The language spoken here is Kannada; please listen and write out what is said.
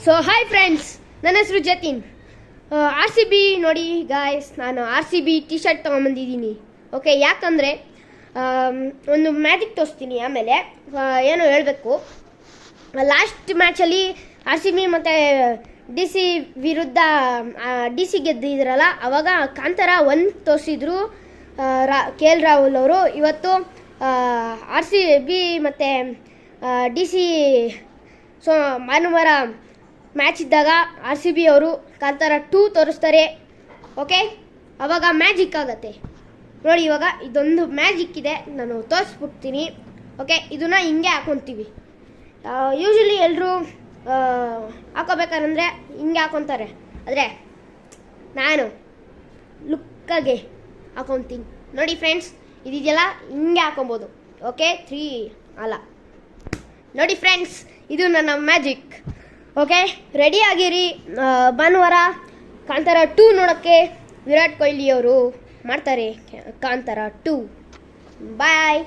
ಸೊ ಹಾಯ್ ಫ್ರೆಂಡ್ಸ್, ನನ್ನ ಹೆಸರು ಜತಿನ್. ಆರ್ ಸಿ ಬಿ ನೋಡಿ ಗಾಯ್ಸ್, ನಾನು R C B T shirt ತೊಗೊಂಬಂದಿದ್ದೀನಿ. ಓಕೆ, ಯಾಕಂದರೆ ಒಂದು ಮ್ಯಾಜಿಕ್ ತೋರಿಸ್ತೀನಿ. ಆಮೇಲೆ ಏನು ಹೇಳಬೇಕು, ಲಾಸ್ಟ್ ಮ್ಯಾಚಲ್ಲಿ ಆರ್ ಸಿ ಬಿ ಮತ್ತು ಡಿ ಸಿ ವಿರುದ್ಧ ಡಿ ಸಿ ಗೆದ್ದಿದ್ರಲ್ಲ, ಅವಾಗ ಕಾಂತಾರ 1 ತೋರಿಸಿದ್ರು ಕೆ ಎಲ್ ರಾಹುಲ್ ಅವರು. ಇವತ್ತು ಆರ್ ಸಿ ಬಿ ಮತ್ತು ಡಿ ಸಿ ಭಾನುವಾರ ಮ್ಯಾಚ್ ಇದ್ದಾಗ ಆರ್ ಸಿ ಬಿ ಅವರು ಕಾಂತಾರ 2 ತೋರಿಸ್ತಾರೆ. ಓಕೆ, ಅವಾಗ ಮ್ಯಾಜಿಕ್ ಆಗುತ್ತೆ ನೋಡಿ. ಇವಾಗ ಇದೊಂದು ಮ್ಯಾಜಿಕ್ ಇದೆ, ನಾನು ತೋರಿಸ್ಬಿಡ್ತೀನಿ. ಓಕೆ, ಇದನ್ನು ಹಿಂಗೆ ಹಾಕೊತೀವಿ. ಯೂಶ್ವಲಿ ಎಲ್ಲರೂ ಹಾಕೋಬೇಕಾದ್ರೆ ಹಿಂಗೆ ಹಾಕೊತಾರೆ, ಆದರೆ ನಾನು ಲುಕ್ಕಾಗೆ ಹಾಕೊತೀನಿ ನೋಡಿ ಫ್ರೆಂಡ್ಸ್. ಇದೆಯಲ್ಲ, ಹಿಂಗೆ ಹಾಕೊಬೋದು. ಓಕೆ, 3 ಅಲ್ಲ ನೋಡಿ ಫ್ರೆಂಡ್ಸ್, ಇದು ನನ್ನ ಮ್ಯಾಜಿಕ್. ಓಕೆ, ರೆಡಿ ಆಗಿರಿ. ಭಾನುವಾರ ಕಾಂತಾರ 2 ನೋಡೋಕ್ಕೆ ವಿರಾಟ್ ಕೊಹ್ಲಿ ಅವರು ಮಾಡ್ತಾರೆ ಕಾಂತಾರ 2. ಬಾಯ್.